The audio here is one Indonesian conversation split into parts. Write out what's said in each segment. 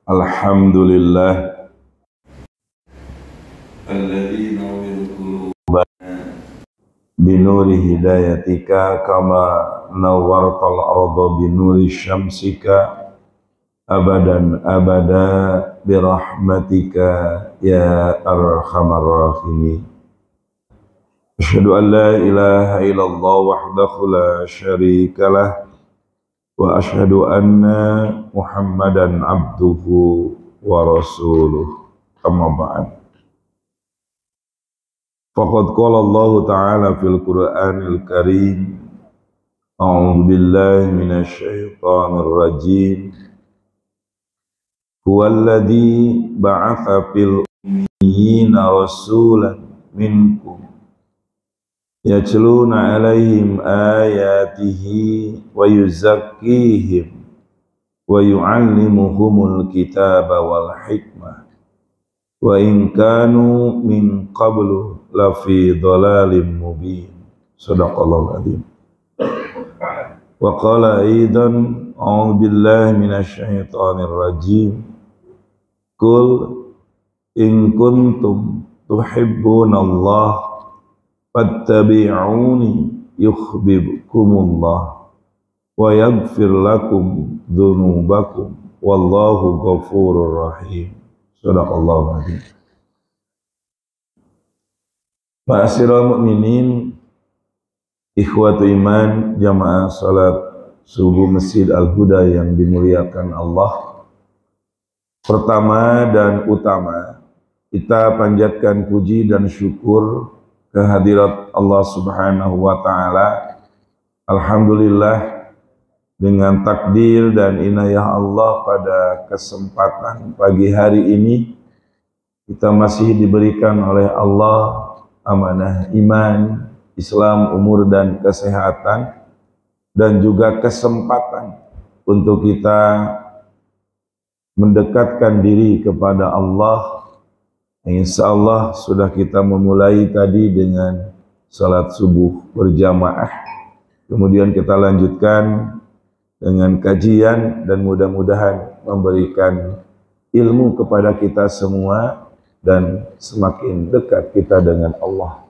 Alhamdulillah alladzi nawwir qulubana binuri hidayatika kama nawwartal arda binuri syamsika abadan abada birahmatika ya arhamar rahimin. Asyhadu an la ilaha illallah wahdahu la syarikalah wa asyhadu anna Muhammadan abduhu wa rasuluh. Amma ba'd. Faqad qala Allah ta'ala fil Qur'anil Karim, a'udzu billahi minasy syaithanir rajim. Huwallazi ba'atsa fil ummiyina rasulan minkum yatluna 'alaihim ayatihi wa yuzakkihim wa yu'allimuhumul kitaba wal hikmah wa in kanu min qablu lafi dhalalin mubin. Shadaqallahul adzim. Wa qala aidan a'udzu billahi minasy syaithanir rajim. Qul in kuntum tuhibbunallaha fattabi'uni yuhibbukumullah wa yaghfir lakum dzunubakum wallahu ghafurur rahim. Shadaqallahu adzim. Ma'asyiral mukminin, ikhwatu iman, jamaah salat subuh Masjid Al-Huda yang dimuliakan Allah. Pertama dan utama, kita panjatkan puji dan syukur kehadirat Allah Subhanahu wa taala. Alhamdulillah, dengan takdir dan inayah Allah pada kesempatan pagi hari ini kita masih diberikan oleh Allah amanah iman, Islam, umur dan kesehatan, dan juga kesempatan untuk kita mendekatkan diri kepada Allah. Insya Allah sudah kita memulai tadi dengan salat subuh berjamaah, kemudian kita lanjutkan dengan kajian dan mudah-mudahan memberikan ilmu kepada kita semua dan semakin dekat kita dengan Allah.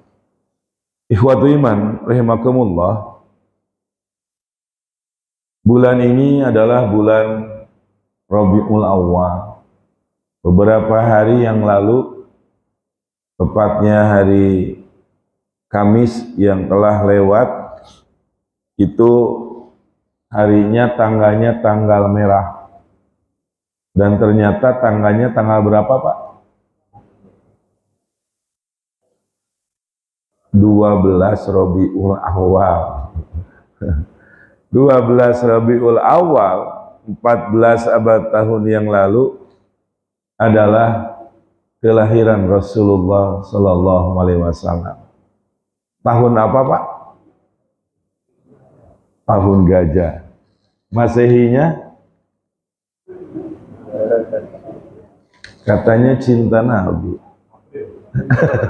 Ikhwatu iman rahimakumullah, bulan ini adalah bulan Rabiul Awwal. Beberapa hari yang lalu, tepatnya hari Kamis yang telah lewat, itu harinya tanggalnya tanggal merah. Dan ternyata tanggalnya tanggal berapa, Pak? 12 Rabiul Awal. 12 Rabiul Awal 14 abad tahun yang lalu adalah kelahiran Rasulullah Sallallahu Alaihi Wasallam. Tahun apa, Pak? Tahun gajah. Masehinya katanya cinta Nabi.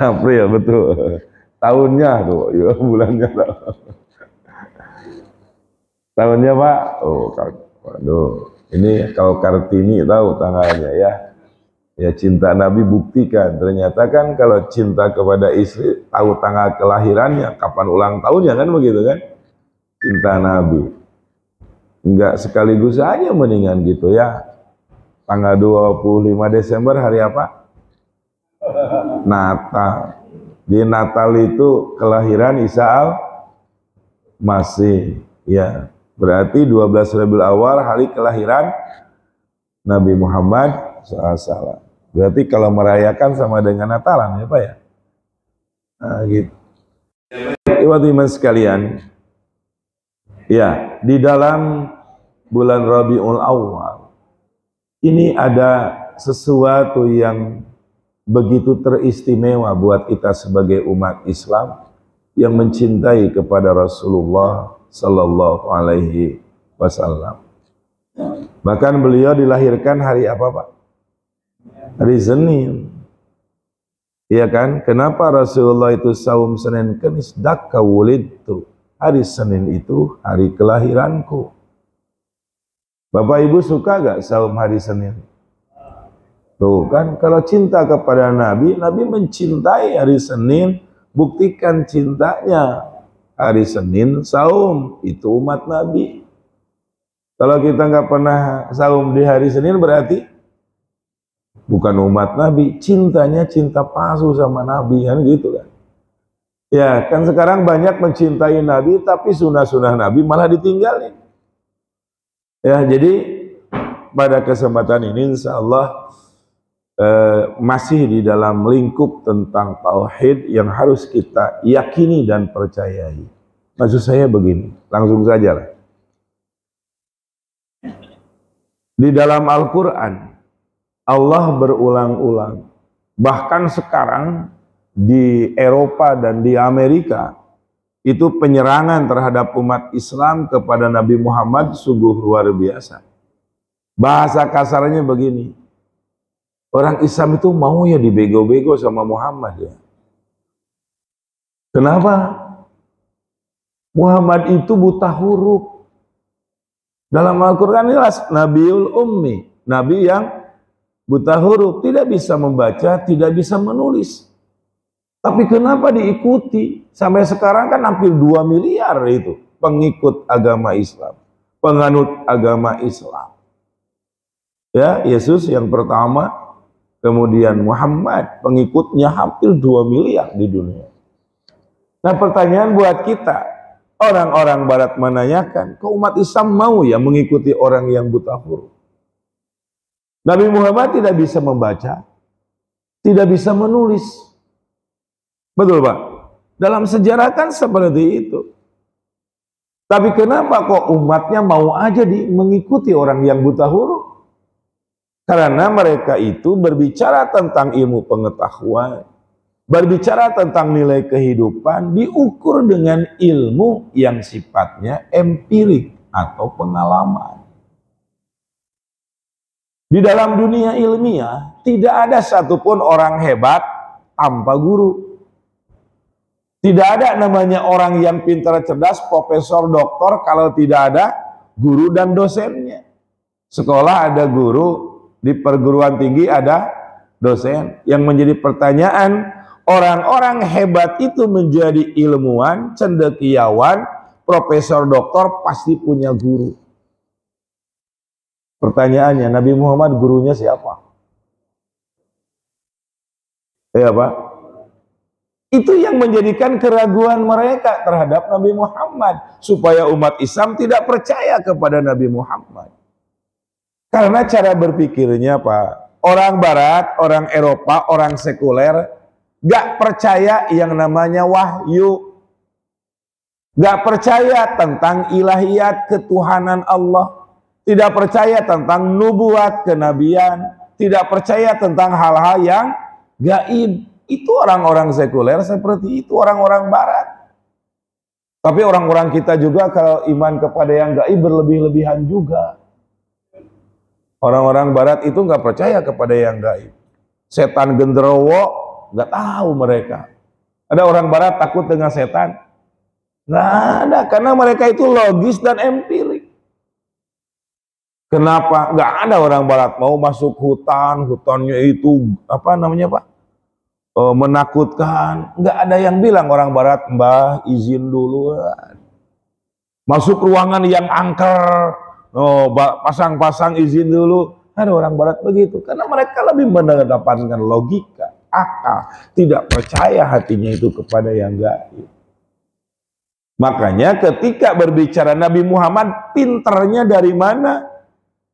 April, betul. Tahunnya tuh, ya, bulannya tuh. Tahunnya, Pak. Oh, waduh. Ini kalau Kartini tahu tanggalnya ya. Ya, cinta Nabi buktikan. Ternyata kan kalau cinta kepada istri tahu tanggal kelahirannya, kapan ulang tahunnya, kan begitu kan? Cinta Nabi. Enggak sekaligus aja mendingan gitu ya. Tanggal 25 Desember hari apa? Natal. Di Natal itu kelahiran Isa al-Masih, ya. Berarti 12 Rabiul Awal hari kelahiran Nabi Muhammad SAW. Berarti kalau merayakan sama dengan Natalan, ya Pak ya? Nah, gitu. Ikhwati iman sekalian, ya, di dalam bulan Rabiul Awal ini ada sesuatu yang begitu teristimewa buat kita sebagai umat Islam yang mencintai kepada Rasulullah Sallallahu Alaihi Wasallam. Bahkan beliau dilahirkan hari apa, Pak? Hari Senin. Iya kan? Kenapa Rasulullah itu saum Senin Kamis? Dakka wulidtu. Hari Senin itu hari kelahiranku. Bapak Ibu suka gak saum hari Senin? Tuh kan, kalau cinta kepada Nabi, Nabi mencintai hari Senin, buktikan cintanya. Hari Senin saum, itu umat Nabi. Kalau kita nggak pernah saum di hari Senin berarti bukan umat Nabi, cintanya cinta palsu sama Nabi, kan gitu kan. Ya kan sekarang banyak mencintai Nabi tapi sunnah-sunnah Nabi malah ditinggalin. Ya jadi pada kesempatan ini insya Allah masih di dalam lingkup tentang tauhid yang harus kita yakini dan percayai. Maksud saya begini, langsung saja lah. Di dalam Al-Quran, Allah berulang-ulang, bahkan sekarang di Eropa dan di Amerika, itu penyerangan terhadap umat Islam kepada Nabi Muhammad sungguh luar biasa. Bahasa kasarnya begini, orang Islam itu mau ya dibego-bego sama Muhammad ya. Kenapa? Muhammad itu buta huruf. Dalam Al-Quran jelas, Nabiul Ummi, Nabi yang buta huruf, tidak bisa membaca, tidak bisa menulis. Tapi kenapa diikuti? Sampai sekarang kan hampir 2 miliar itu pengikut agama Islam, penganut agama Islam. Ya, Yesus yang pertama, kemudian Muhammad, pengikutnya hampir 2 miliar di dunia. Nah pertanyaan buat kita, orang-orang barat menanyakan, kok umat Islam mau ya mengikuti orang yang buta huruf? Nabi Muhammad tidak bisa membaca, tidak bisa menulis. Betul Pak? Dalam sejarah kan seperti itu. Tapi kenapa kok umatnya mau aja mengikuti orang yang buta huruf? Karena mereka itu berbicara tentang ilmu pengetahuan, berbicara tentang nilai kehidupan diukur dengan ilmu yang sifatnya empirik atau pengalaman. Di dalam dunia ilmiah tidak ada satupun orang hebat tanpa guru. Tidak ada namanya orang yang pintar cerdas, profesor, doktor kalau tidak ada guru dan dosennya. Sekolah ada guru, di perguruan tinggi ada dosen. Yang menjadi pertanyaan, orang-orang hebat itu menjadi ilmuwan, cendekiawan, profesor, doktor, pasti punya guru. Pertanyaannya, Nabi Muhammad gurunya siapa? Ya Pak? Itu yang menjadikan keraguan mereka terhadap Nabi Muhammad. Supaya umat Islam tidak percaya kepada Nabi Muhammad. Karena cara berpikirnya Pak, orang Barat, orang Eropa, orang sekuler, gak percaya yang namanya wahyu. Gak percaya tentang ilahiyat ketuhanan Allah. Tidak percaya tentang nubuat kenabian. Tidak percaya tentang hal-hal yang gaib. Itu orang-orang sekuler seperti itu, orang-orang Barat. Tapi orang-orang kita juga kalau iman kepada yang gaib berlebih-lebihan juga. Orang-orang Barat itu nggak percaya kepada yang gaib. Setan genderuwo nggak tahu mereka. Ada orang Barat takut dengan setan? Nggak ada, karena mereka itu logis dan empirik. Kenapa? Nggak ada orang Barat mau masuk hutan, hutannya itu apa namanya Pak? Menakutkan. Nggak ada yang bilang orang Barat, Mbah izin dulu. Masuk ruangan yang angker, pasang-pasang izin dulu. Ada orang Barat begitu, karena mereka lebih mendapatkan logika, akal, tidak percaya hatinya itu kepada yang gaib. Makanya ketika berbicara Nabi Muhammad, pinternya dari mana?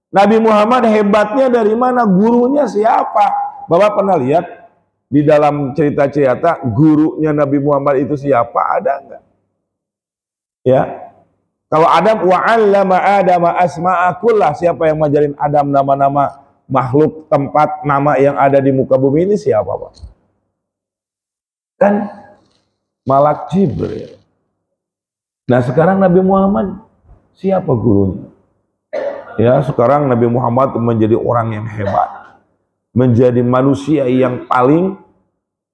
Nabi Muhammad hebatnya dari mana? Gurunya siapa? Bapak pernah lihat di dalam cerita-cerita gurunya Nabi Muhammad itu siapa? Ada enggak? Ya. Kalau Adam, wa'allama Adama asma'a kullah, siapa yang ngajarin Adam nama-nama makhluk, tempat, nama yang ada di muka bumi ini siapa Pak? Kan Malak Jibril. Nah sekarang Nabi Muhammad siapa gurunya? Ya sekarang Nabi Muhammad menjadi orang yang hebat, menjadi manusia yang paling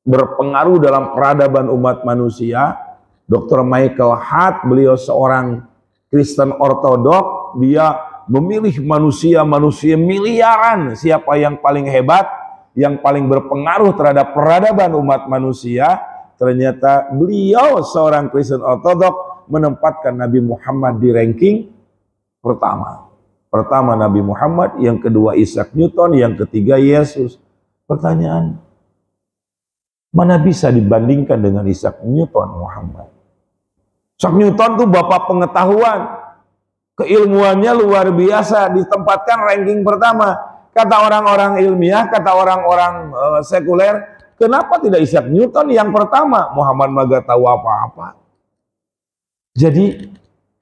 berpengaruh dalam peradaban umat manusia. Dr. Michael Hart, beliau seorang Kristen Ortodok, dia memilih manusia miliaran, siapa yang paling hebat, yang paling berpengaruh terhadap peradaban umat manusia. Ternyata beliau seorang Kristen Ortodok menempatkan Nabi Muhammad di ranking pertama. Pertama Nabi Muhammad, yang kedua Isaac Newton, yang ketiga Yesus. Pertanyaan, mana bisa dibandingkan dengan Isaac Newton Muhammad? Isaac Newton tuh bapak pengetahuan, keilmuannya luar biasa, ditempatkan ranking pertama. Kata orang-orang ilmiah, kata orang-orang sekuler, kenapa tidak Isaac Newton yang pertama? Muhammad mah gak tahu apa-apa. Jadi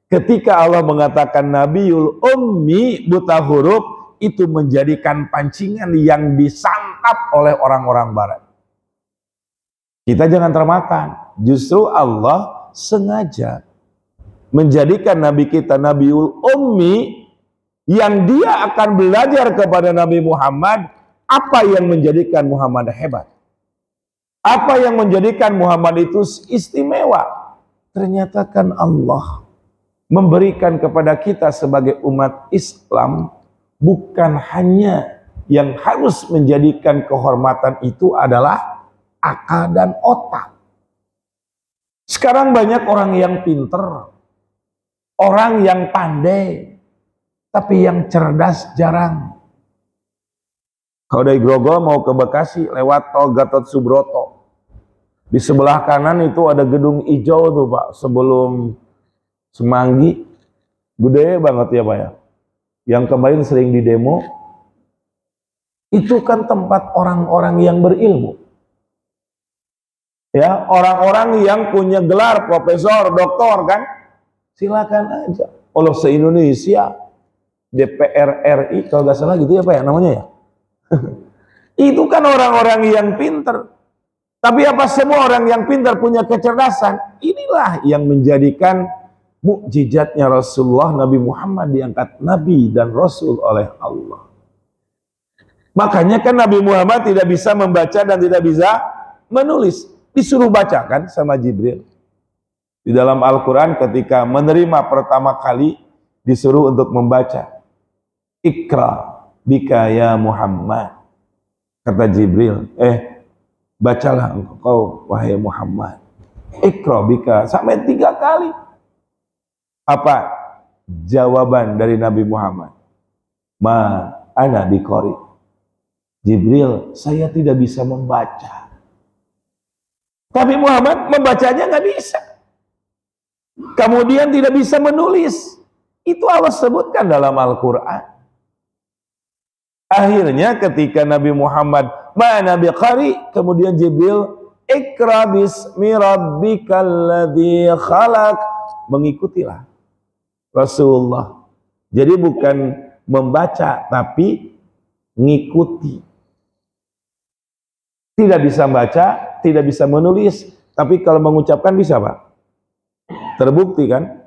ketika Allah mengatakan Nabiul Ummi, buta huruf, itu menjadikan pancingan yang disantap oleh orang-orang barat. Kita jangan termakan. Justru Allah sengaja menjadikan Nabi kita Nabiul Ummi, yang dia akan belajar kepada Nabi Muhammad apa yang menjadikan Muhammad hebat, apa yang menjadikan Muhammad itu istimewa. Ternyata kan Allah memberikan kepada kita sebagai umat Islam bukan hanya yang harus menjadikan kehormatan itu adalah akal dan otak. Sekarang banyak orang yang pinter, orang yang pandai, tapi yang cerdas jarang. Kalau dari Grogol mau ke Bekasi lewat tol Gatot Subroto, di sebelah kanan itu ada gedung hijau tuh Pak, sebelum Semanggi, gede banget ya Pak ya. Yang kemarin sering di demo, itu kan tempat orang-orang yang berilmu. Ya, orang-orang yang punya gelar profesor, doktor kan, silakan aja. Kalau se-Indonesia, DPR RI, kalau nggak salah gitu ya Pak ya namanya ya. Itu kan orang-orang yang pinter. Tapi apa semua orang yang pintar punya kecerdasan? Inilah yang menjadikan mukjizatnya Rasulullah Nabi Muhammad diangkat Nabi dan Rasul oleh Allah. Makanya kan Nabi Muhammad tidak bisa membaca dan tidak bisa menulis. Disuruh baca kan sama Jibril. Di dalam Al-Quran ketika menerima pertama kali disuruh untuk membaca. Iqra bika ya Muhammad. Kata Jibril, bacalah engkau wahai Muhammad. Iqra bika, sampai 3 kali. Apa jawaban dari Nabi Muhammad? Ma ana biqari. Jibril, saya tidak bisa membaca. Tapi Muhammad membacanya nggak bisa. Kemudian tidak bisa menulis. Itu Allah sebutkan dalam Al-Quran. Akhirnya ketika Nabi Muhammad mana biqari, kemudian Jibril Iqra bismi rabbikal ladzi khalaq, mengikutilah Rasulullah. Jadi bukan membaca tapi ngikuti. Tidak bisa baca, tidak bisa menulis, tapi kalau mengucapkan bisa Pak. Terbukti kan,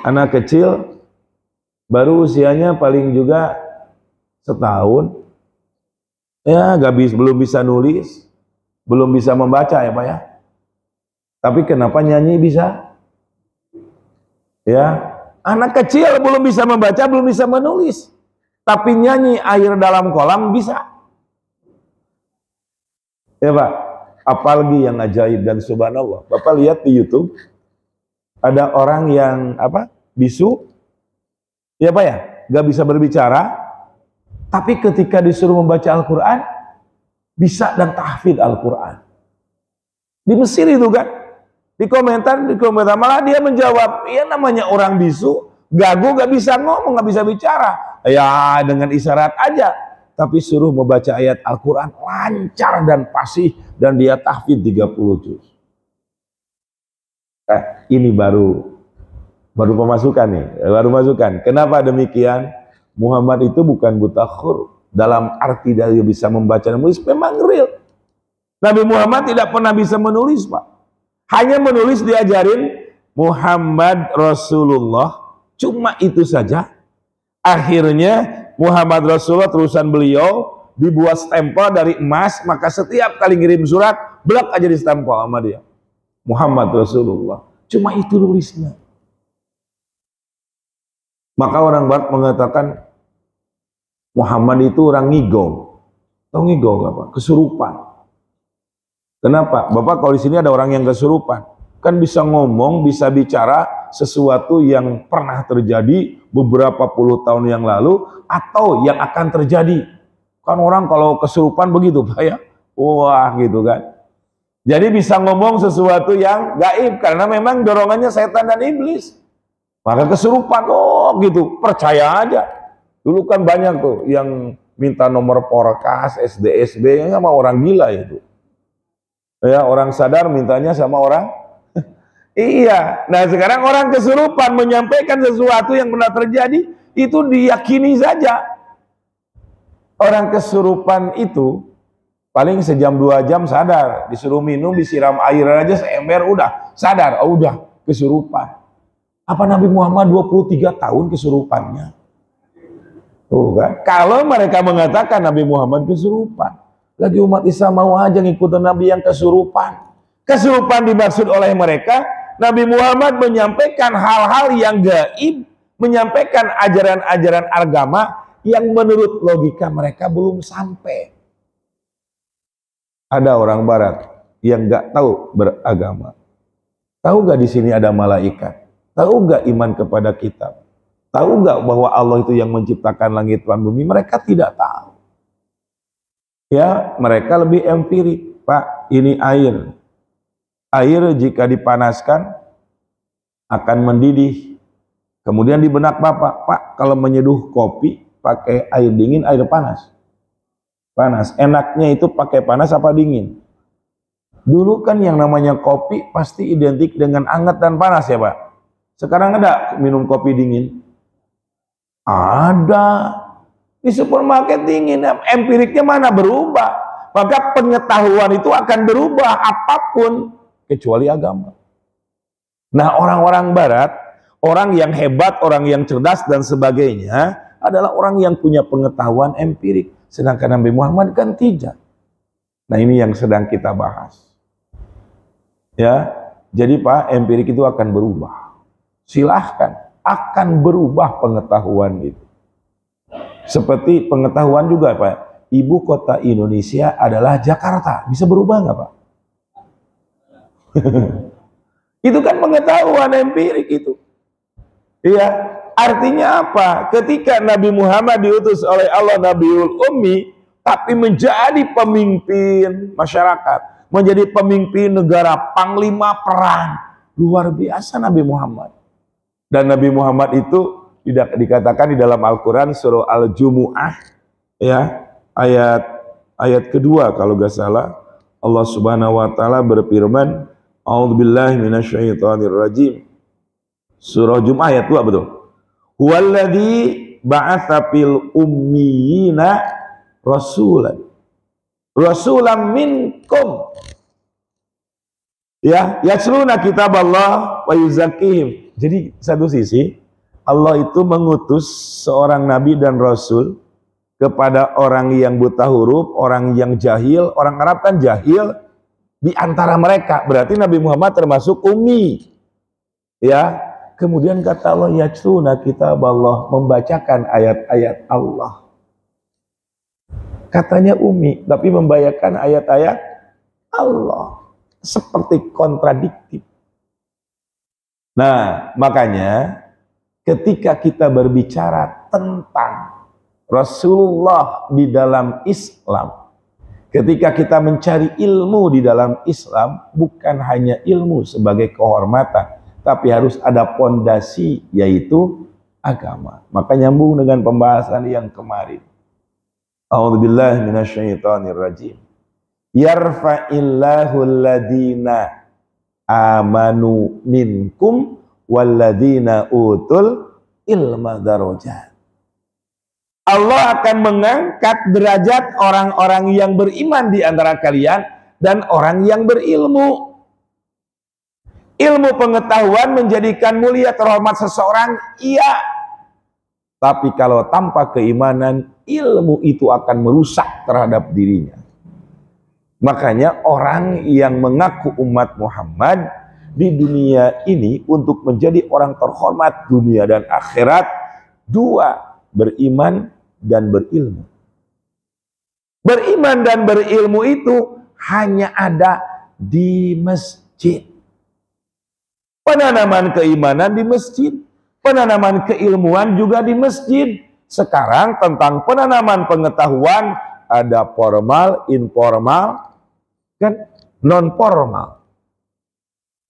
anak kecil baru usianya paling juga setahun, ya belum bisa nulis, belum bisa membaca ya Pak ya. Tapi kenapa nyanyi bisa? Ya, anak kecil belum bisa membaca, belum bisa menulis, tapi nyanyi air dalam kolam bisa. Ya Pak, apalagi yang ajaib dan subhanallah. Bapak lihat di YouTube, ada orang yang bisu, ya Pak ya, gak bisa berbicara, tapi ketika disuruh membaca Al-Quran, bisa dan tahfidz Al-Quran. Di Mesir itu kan, di komentar malah dia menjawab, ya namanya orang bisu, gagu, gak bisa ngomong, gak bisa bicara, ya dengan isyarat aja. Tapi suruh membaca ayat Al-Quran lancar dan fasih, dan dia tahfidz 30 juz. Ini baru pemasukan nih, baru masukan. Kenapa demikian? Muhammad itu bukan buta huruf dalam arti dia bisa membaca dan menulis, memang real. Nabi Muhammad tidak pernah bisa menulis Pak, hanya menulis diajarin Muhammad Rasulullah, cuma itu saja. Akhirnya Muhammad Rasulullah terusan beliau dibuat stempel dari emas, maka setiap kali ngirim surat blak aja di stempel sama dia Muhammad Rasulullah, cuma itu tulisnya. Maka orang Barat mengatakan Muhammad itu orang ngigau. Tahu ngigau apa? Kesurupan. Kenapa? Bapak kalau di sini ada orang yang kesurupan, kan bisa ngomong, bisa bicara sesuatu yang pernah terjadi beberapa puluh tahun yang lalu atau yang akan terjadi. Kan orang kalau kesurupan begitu Pak ya. Wah gitu kan. Jadi bisa ngomong sesuatu yang gaib karena memang dorongannya setan dan iblis. Maka kesurupan, oh gitu, percaya aja. Dulu kan banyak tuh yang minta nomor porkas, SDSB, sama orang gila itu. Ya, orang sadar mintanya sama orang. Iya. Nah sekarang orang kesurupan menyampaikan sesuatu yang pernah terjadi, itu diyakini saja. Orang kesurupan itu paling sejam 2 jam sadar, disuruh minum, disiram air aja seember udah sadar, oh udah kesurupan. Apa Nabi Muhammad 23 tahun kesurupannya? Tuh kan? Kalau mereka mengatakan Nabi Muhammad kesurupan, lagi umat Islam mau aja ngikutin Nabi yang kesurupan. Kesurupan dimaksud oleh mereka, Nabi Muhammad menyampaikan hal-hal yang gaib, menyampaikan ajaran-ajaran agama yang menurut logika mereka belum sampai. Ada orang Barat yang nggak tahu beragama. Tahu nggak di sini ada malaikat? Tahu nggak iman kepada kitab? Tahu nggak bahwa Allah itu yang menciptakan langit dan bumi? Mereka tidak tahu. Ya, mereka lebih empirik. Pak, ini air. Air jika dipanaskan akan mendidih. Kemudian di benak Bapak, Pak, kalau menyeduh kopi pakai air dingin, air panas. Panas. Enaknya itu pakai panas apa dingin? Dulu kan yang namanya kopi pasti identik dengan hangat dan panas ya Pak. Sekarang ada minum kopi dingin? Ada. Di supermarket dingin. Empiriknya mana berubah. Maka pengetahuan itu akan berubah apapun kecuali agama. Nah orang-orang Barat, orang yang hebat, orang yang cerdas dan sebagainya adalah orang yang punya pengetahuan empirik. Sedangkan Nabi Muhammad kan tidak. Nah ini yang sedang kita bahas. Ya, jadi Pak, empirik itu akan berubah. Silahkan, akan berubah pengetahuan itu. Seperti pengetahuan juga Pak, ibu kota Indonesia adalah Jakarta. Bisa berubah nggak Pak? Itu kan pengetahuan empirik itu. Iya, artinya apa? Ketika Nabi Muhammad diutus oleh Allah Nabiul Ummi, tapi menjadi pemimpin masyarakat, menjadi pemimpin negara, panglima perang. Luar biasa Nabi Muhammad. Dan Nabi Muhammad itu dikatakan di dalam Al-Quran surah Al-Jumu'ah ya, ayat kedua kalau gak salah, Allah Subhanahu wa taala berfirman, A'udzubillahi minasyaitonirrajim. Surah Jumu'ah ayat 2 betul. Huwallazi ba'atsa fil ummiyina rasulan minkum. Ya, yasluna kitaballah wa yuzakkihim. Jadi satu sisi Allah itu mengutus seorang nabi dan rasul kepada orang yang buta huruf, orang yang jahil. Orang Arab kan jahil di antara mereka. Berarti Nabi Muhammad termasuk ummi. Ya. Kemudian kata Allah, yasluna kitaballah, membacakan ayat-ayat Allah. Katanya ummi, tapi membacakan ayat-ayat Allah. Seperti kontradiktif. Nah, makanya ketika kita berbicara tentang Rasulullah di dalam Islam, ketika kita mencari ilmu di dalam Islam, bukan hanya ilmu sebagai kehormatan, tapi harus ada pondasi, yaitu agama. Maka nyambung dengan pembahasan yang kemarin. A'udzubillahi minasyaitonirrajim. Yarfa'illahu alladhina amanu minkum walladzina utul ilma darajat. Allah akan mengangkat derajat orang-orang yang beriman di antara kalian dan orang yang berilmu. Ilmu pengetahuan menjadikan mulia terhormat seseorang, iya. Tapi kalau tanpa keimanan, ilmu itu akan merusak terhadap dirinya. Makanya orang yang mengaku umat Muhammad di dunia ini untuk menjadi orang terhormat dunia dan akhirat, Dua, beriman dan berilmu. Beriman dan berilmu itu hanya ada di masjid. Penanaman keimanan di masjid, penanaman keilmuan juga di masjid. Sekarang tentang penanaman pengetahuan ada formal, informal, kan non formal.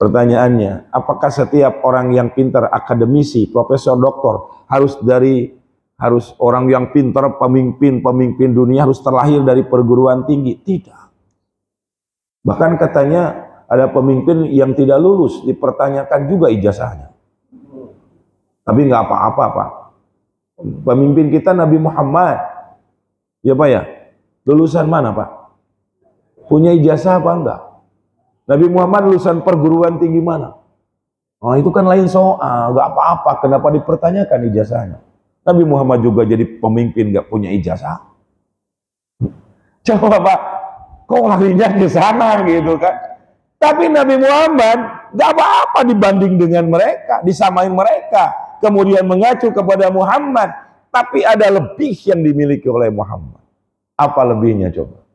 Pertanyaannya, apakah setiap orang yang pintar, akademisi, profesor, doktor harus orang yang pintar, pemimpin dunia harus terlahir dari perguruan tinggi? Tidak. Bahkan katanya ada pemimpin yang tidak lulus, dipertanyakan juga ijazahnya. Tapi nggak apa-apa, Pak. Pemimpin kita Nabi Muhammad, ya Pak ya, lulusan mana Pak? Punya ijazah apa enggak? Nabi Muhammad lulusan perguruan tinggi mana? Oh itu kan lain soal, nggak apa-apa. Kenapa dipertanyakan ijazahnya? Nabi Muhammad juga jadi pemimpin nggak punya ijazah. Coba Pak, kok larinya ke sana gitu kan? Tapi Nabi Muhammad nggak apa-apa dibanding dengan mereka, disamain mereka, kemudian mengacu kepada Muhammad. Tapi ada lebih yang dimiliki oleh Muhammad. Apa lebihnya coba?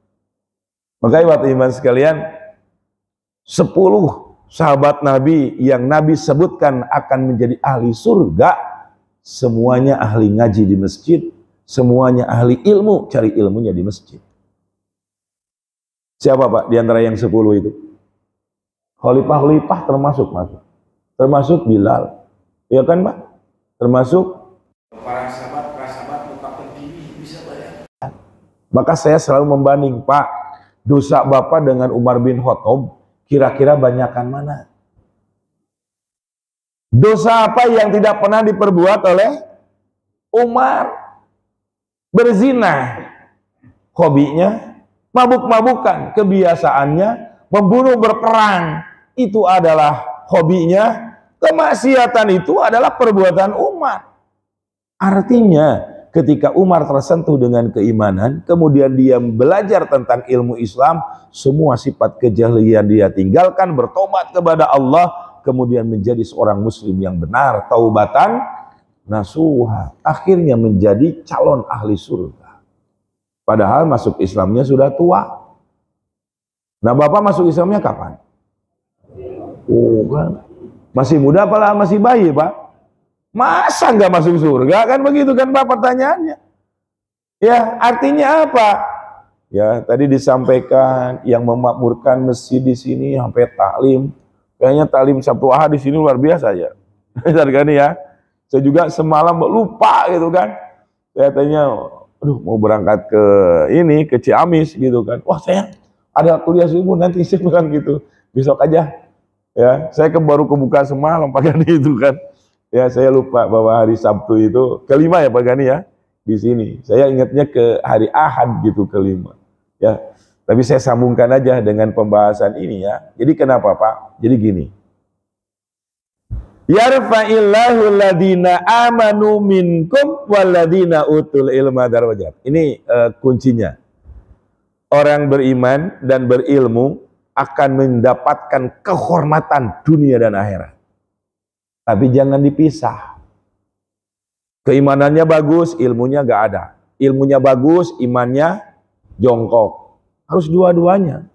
Makanya waktu iman sekalian, 10 sahabat Nabi yang Nabi sebutkan akan menjadi ahli surga, semuanya ahli ngaji di masjid, semuanya ahli ilmu, cari ilmunya di masjid. Siapa Pak di antara yang 10 itu? Khalifah termasuk Bilal, ya kan Pak? Termasuk para sahabat mutaqin diri, bisa bayangkan. Maka saya selalu membanding, Pak, dosa Bapak dengan Umar bin Khattab, kira-kira banyakan mana? Dosa apa yang tidak pernah diperbuat oleh Umar? Berzina, hobinya, mabuk-mabukan, kebiasaannya, membunuh, berperang, itu adalah hobinya. Kemaksiatan itu adalah perbuatan Umar. Artinya ketika Umar tersentuh dengan keimanan, kemudian dia belajar tentang ilmu Islam, semua sifat kejahilian dia tinggalkan, bertobat kepada Allah, kemudian menjadi seorang muslim yang benar, taubatan nasuha, akhirnya menjadi calon ahli surga. Padahal masuk Islamnya sudah tua. Nah, Bapak masuk Islamnya kapan? Oh kan, masih muda apalah masih bayi Pak? Masa nggak masuk surga? Kan begitu kan Pak pertanyaannya. Ya, artinya apa? Ya, tadi disampaikan yang memakmurkan masjid di sini sampai taklim. Kayaknya taklim Sabtu Ahad di sini luar biasa ya. Benar kan ya? Saya juga semalam lupa gitu kan. Saya tanya, aduh mau berangkat ke Ciamis gitu kan. Wah, saya ada kuliah subuh nanti saya bilang gitu. Besok aja. Ya, saya baru kebuka semalam Pak Gani itu kan. Ya, saya lupa bahwa hari Sabtu itu kelima ya Pak Gani ya di sini. Saya ingatnya ke hari Ahad gitu kelima. Ya, tapi saya sambungkan aja dengan pembahasan ini ya. Jadi kenapa Pak? Jadi gini. Yarfa'illahu alladhina amanu minkum walladhina utul ilma darajat. Ini kuncinya. Orang beriman dan berilmu akan mendapatkan kehormatan dunia dan akhirat. Tapi jangan dipisah. Keimanannya bagus, ilmunya gak ada. Ilmunya bagus, imannya jongkok. Harus dua-duanya.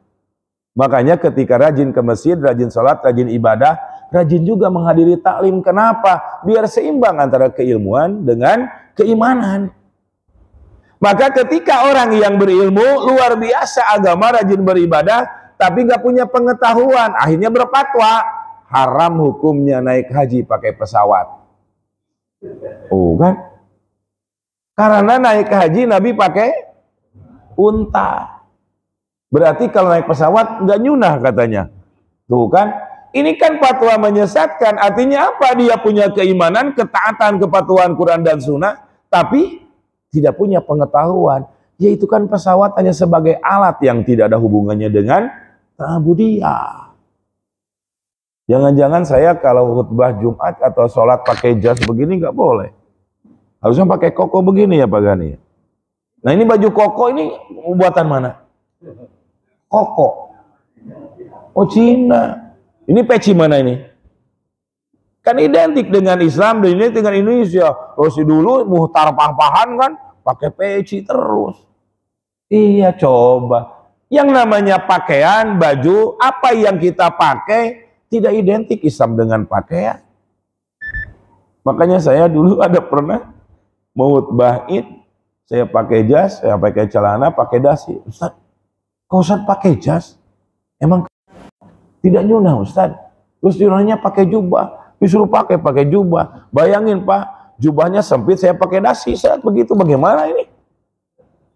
Makanya ketika rajin ke masjid, rajin sholat, rajin ibadah, rajin juga menghadiri taklim. Kenapa? Biar seimbang antara keilmuan dengan keimanan. Maka ketika orang yang berilmu, luar biasa agama, rajin beribadah, tapi gak punya pengetahuan, akhirnya berfatwa. Haram hukumnya naik haji pakai pesawat. Oh kan? Karena naik haji Nabi pakai unta. Berarti kalau naik pesawat nggak nyunah katanya. Tuh kan? Ini kan fatwa menyesatkan. Artinya apa? Dia punya keimanan, ketaatan, kepatuhan Quran dan Sunnah, tapi tidak punya pengetahuan. Yaitu kan pesawat hanya sebagai alat yang tidak ada hubungannya dengan ta'budiyah. Jangan-jangan saya kalau khutbah Jumat atau sholat pakai jas begini nggak boleh. Harusnya pakai koko begini ya Pak Gani. Nah ini baju koko ini buatan mana? Koko. Oh Cina. Ini peci mana ini? Kan identik dengan Islam dan identik dengan Indonesia. Terus dulu muhtar pah-pahan kan pakai peci terus. Iya, coba. Yang namanya pakaian, baju, apa yang kita pakai tidak identik Islam dengan pakaian. Makanya saya dulu ada pernah mau khutbah Id, saya pakai jas, saya pakai celana, pakai dasi. Ustaz, kok Ustaz pakai jas? Emang tidak nyunah Ustaz? Terus nyunahnya pakai jubah. Disuruh pakai jubah. Bayangin Pak, jubahnya sempit, saya pakai dasi. Saya begitu, bagaimana ini?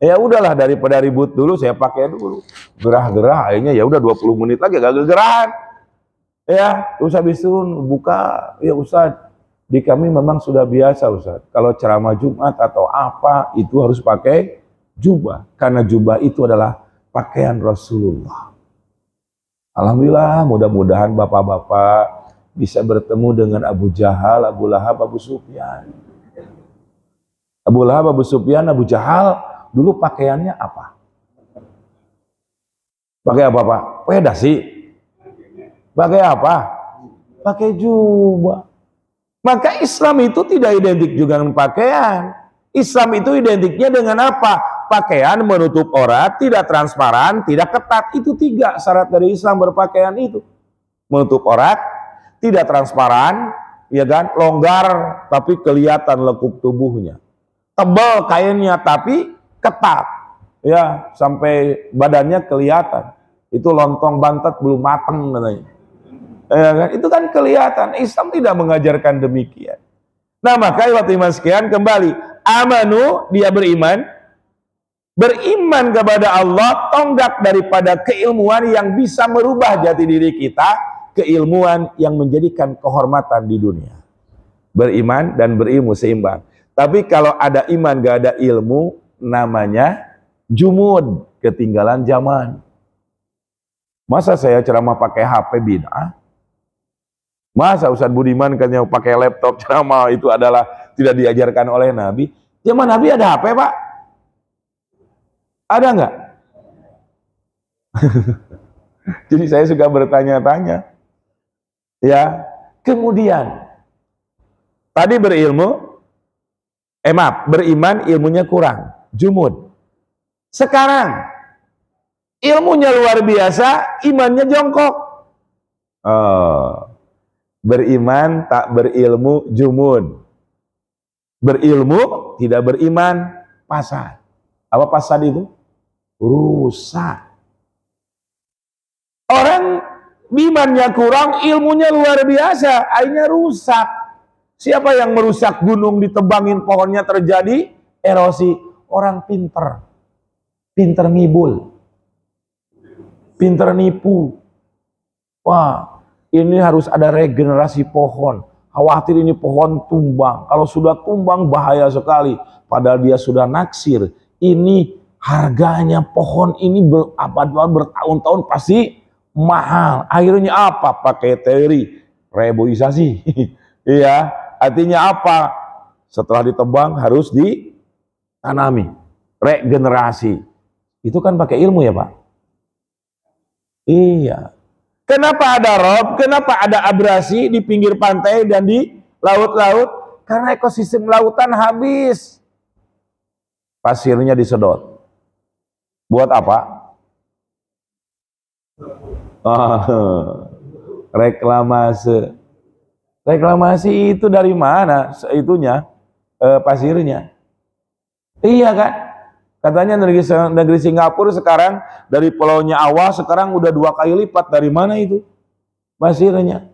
Ya udahlah, daripada ribut dulu, saya pakai dulu. Gerah-gerah, akhirnya ya udah 20 menit lagi agak gerahan. Ya, terus habis itu buka, ya Ustaz, di kami memang sudah biasa Ustaz. Kalau ceramah Jumat atau apa, itu harus pakai jubah. Karena jubah itu adalah pakaian Rasulullah. Alhamdulillah, mudah-mudahan bapak-bapak bisa bertemu dengan Abu Jahal, Abu Lahab, Abu Sufyan. Abu Lahab, Abu Sufyan, Abu Jahal dulu pakaiannya apa? Pakai apa Pak? Pakai dasi. Pakai apa? Pakai jubah. Maka Islam itu tidak identik juga dengan pakaian. Islam itu identiknya dengan apa? Pakaian menutup aurat, tidak transparan, tidak ketat. Itu 3 syarat dari Islam berpakaian itu. Menutup aurat, tidak transparan, ya kan, longgar tapi kelihatan lekuk tubuhnya, tebal kainnya tapi ketat, ya sampai badannya kelihatan. Itu lontong bantet belum matang katanya, ya kan? Itu kan kelihatan. Islam tidak mengajarkan demikian. Nah maka waktu iman sekian kembali, amanu, dia beriman kepada Allah, tonggak daripada keilmuan yang bisa merubah jati diri kita, keilmuan yang menjadikan kehormatan di dunia. Beriman dan berilmu seimbang. Tapi kalau ada iman gak ada ilmu, namanya jumud, ketinggalan zaman. Masa saya ceramah pakai HP bid'ah? Masa Ustaz Budiman katanya pakai laptop ceramah itu adalah tidak diajarkan oleh Nabi? Zaman Nabi ada HP Pak? Ada nggak? Jadi saya suka bertanya-tanya. Ya, kemudian tadi beriman ilmunya kurang, jumud. Sekarang ilmunya luar biasa, imannya jongkok. Beriman tak berilmu, jumud. Berilmu tidak beriman, fasad. Apa fasad itu? Rusak. Orang imannya kurang, ilmunya luar biasa, akhirnya rusak. Siapa yang merusak gunung, ditebangin pohonnya terjadi erosi? Orang pinter. Pinter ngibul. Pinter nipu. Wah, ini harus ada regenerasi pohon. Khawatir ini pohon tumbang. Kalau sudah tumbang bahaya sekali. Padahal dia sudah naksir. Ini harganya pohon ini bertahun-tahun pasti mahal. Akhirnya apa? Pakai teori reboisasi. Iya, artinya apa? Setelah ditebang harus ditanami. Regenerasi. Itu kan pakai ilmu ya Pak? Iya. Kenapa ada rob? Kenapa ada abrasi di pinggir pantai dan di laut-laut? Karena ekosistem lautan habis. Pasirnya disedot. Buat apa? Reklamasi. Reklamasi itu dari mana? Itunya pasirnya. Iya kan? Katanya negeri Singapura sekarang dari pulaunya Awa sekarang udah 2 kali lipat. Dari mana itu pasirnya?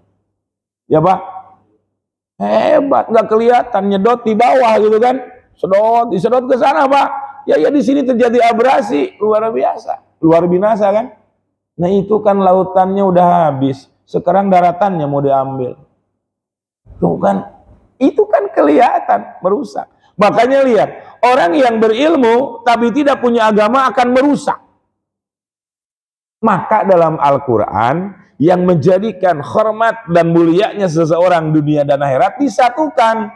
Ya Pak? Hebat, nggak kelihatan, nyedot di bawah gitu kan? Disedot ke sana Pak. Ya di sini terjadi abrasi luar biasa, luar binasa kan? Nah itu kan lautannya udah habis, sekarang daratannya mau diambil. Tuh kan, itu kan kelihatan merusak. Makanya lihat, orang yang berilmu tapi tidak punya agama akan merusak. Maka dalam Al-Quran yang menjadikan hormat dan mulianya seseorang dunia dan akhirat disatukan.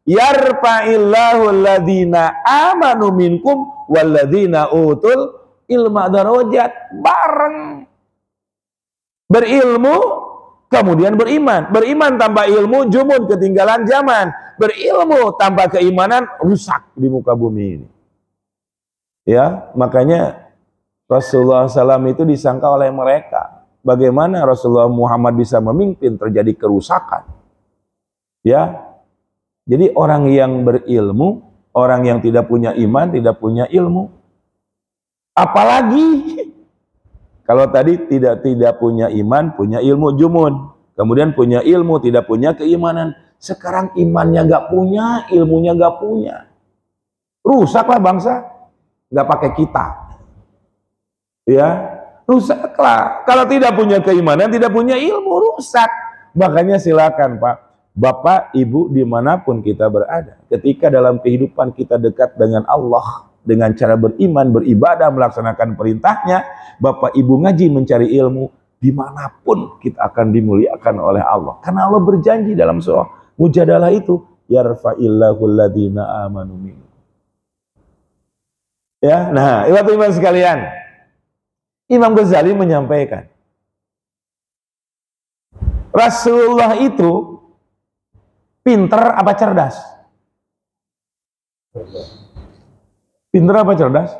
Yarfa'illahu alladhina amanu minkum walladhina utul ilma darajat. Bareng. Berilmu kemudian beriman. Beriman tanpa ilmu, jumun, ketinggalan zaman. Berilmu tanpa keimanan, rusak di muka bumi ini. Ya, makanya Rasulullah SAW itu disangka oleh mereka. Bagaimana Rasulullah Muhammad bisa memimpin, terjadi kerusakan. Ya, jadi orang yang berilmu, orang yang tidak punya iman, tidak punya ilmu. Apalagi kalau tadi tidak punya iman, punya ilmu, jumun. Kemudian punya ilmu, tidak punya keimanan. Sekarang imannya nggak punya, ilmunya nggak punya. Rusaklah bangsa, nggak pakai kita. Ya, rusaklah. Kalau tidak punya keimanan, tidak punya ilmu, rusak. Makanya silakan Pak, Bapak, Ibu, dimanapun kita berada. Ketika dalam kehidupan kita dekat dengan Allah, dengan cara beriman, beribadah, melaksanakan perintahnya, Bapak Ibu ngaji mencari ilmu, dimanapun kita akan dimuliakan oleh Allah. Karena Allah berjanji dalam surah Mujadalah itu, yarfa'illahu alladhina amanu minkum. Ya, nah, ibu-ibu sekalian, Imam Ghazali menyampaikan, Rasulullah itu pinter apa cerdas? Pinter apa cerdas?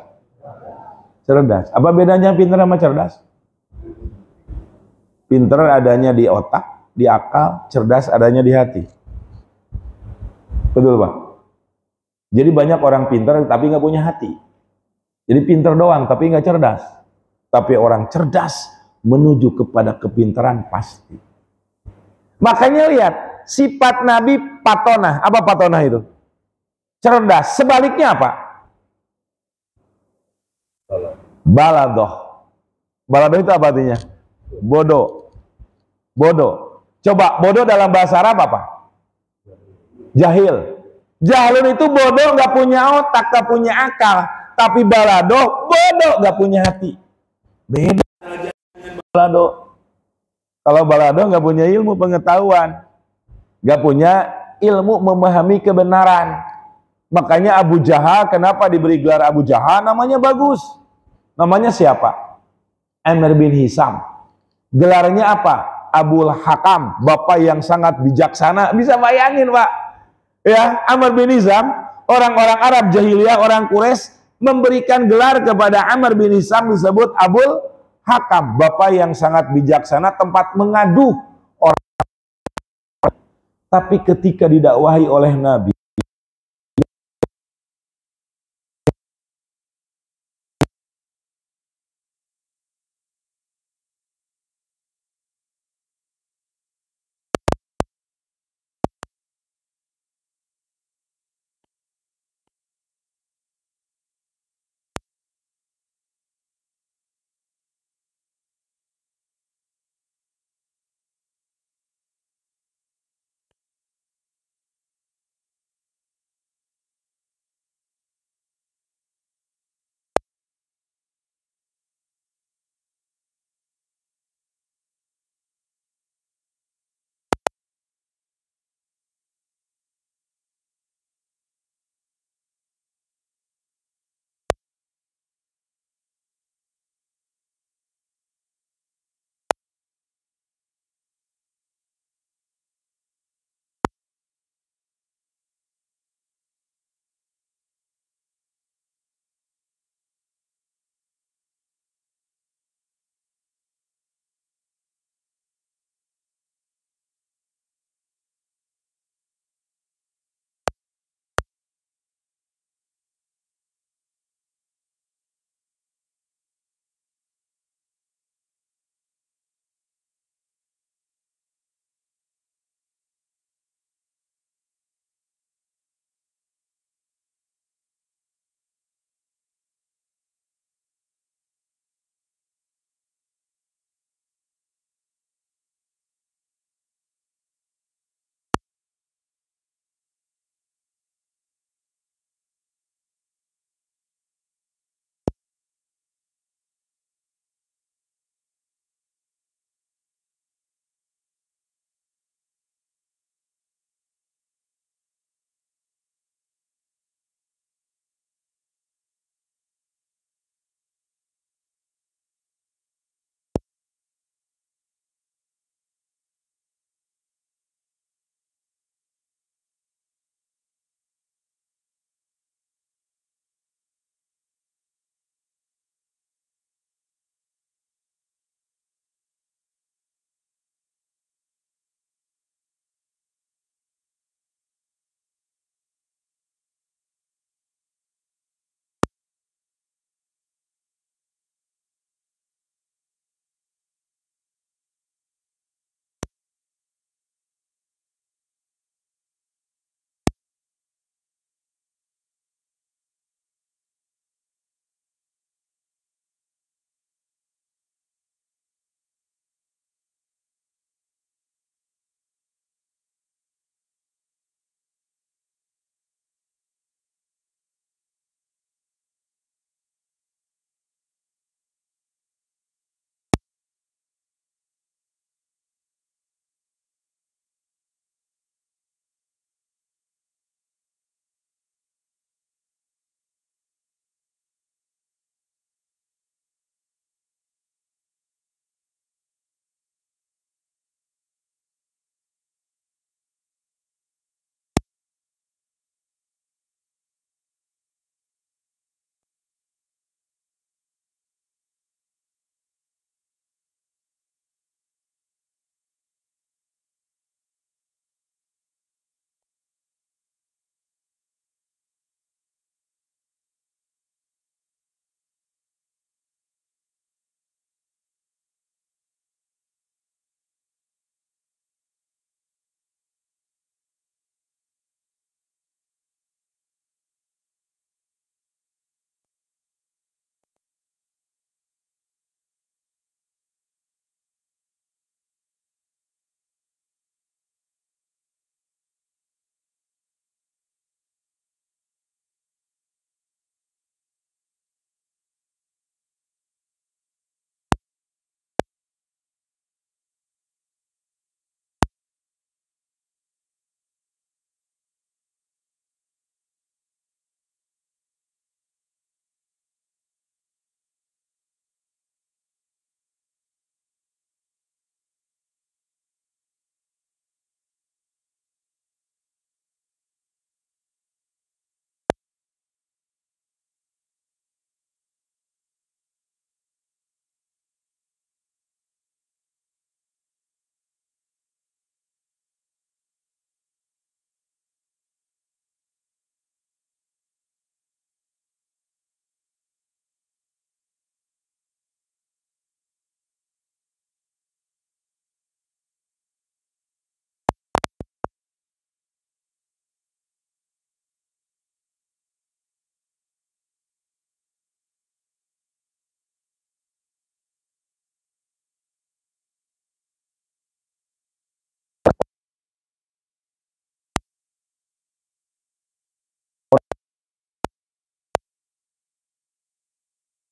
Cerdas. Apa bedanya pinter sama cerdas? Pinter adanya di otak, di akal, cerdas adanya di hati. Betul Pak? Jadi banyak orang pinter tapi nggak punya hati. Jadi pinter doang tapi nggak cerdas. Tapi orang cerdas menuju kepada kepintaran pasti. Makanya lihat, sifat Nabi patonah. Apa patonah itu? Cerdas. Sebaliknya apa? Baladoh. Baladoh itu apa artinya? Bodoh. Bodoh. Coba, bodoh dalam bahasa Arab apa? Jahil. Jahilun itu bodoh, nggak punya otak, nggak punya akal. Tapi balado, bodoh, nggak punya hati. Beda dengan balado. Kalau balado nggak punya ilmu pengetahuan, nggak punya ilmu memahami kebenaran. Makanya Abu Jahal, kenapa diberi gelar Abu Jahal? Namanya bagus. Namanya siapa? Amr bin Hisam. Gelarnya apa? Abul Hakam, bapak yang sangat bijaksana. Bisa bayangin Pak, ya, Amr bin Hisam, orang-orang Arab jahiliyah, orang Quraisy memberikan gelar kepada Amr bin Hisam disebut Abul Hakam, bapak yang sangat bijaksana, tempat mengadu orang. Tapi ketika didakwahi oleh Nabi,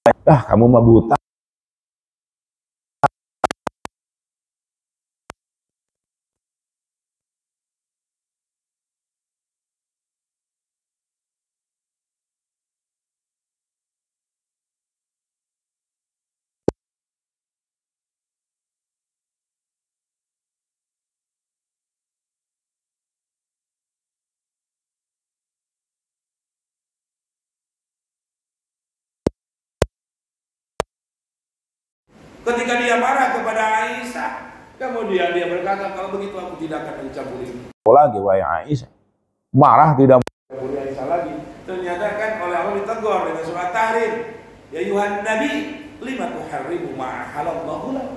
Ah, kamu mah buta. Ketika dia marah kepada Aisyah, kemudian dia berkata, kalau begitu aku tidak akan mencampuri Lagi wahai Aisyah, marah tidak mencampuri Aisyah lagi. Ternyata kan oleh Allah ditegur dengan surat Tahrim, ya Yuhan Nabi, lima tuharrimu ma'ahalallahu lak.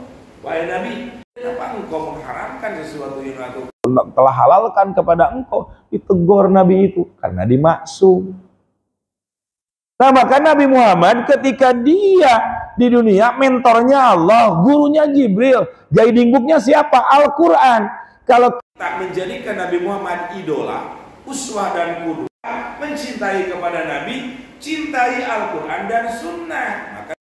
Wahai Nabi, kenapa engkau mengharamkan sesuatu yang aku telah halalkan kepada engkau? Ditegur Nabi itu karena dimaksud. Nah, maka Nabi Muhammad ketika dia di dunia, mentornya Allah, gurunya Jibril, guiding booknya siapa? Al-Quran. Kalau tak menjadikan Nabi Muhammad idola, uswah dan qudwah, mencintai kepada Nabi, cintai Al-Quran dan Sunnah, maka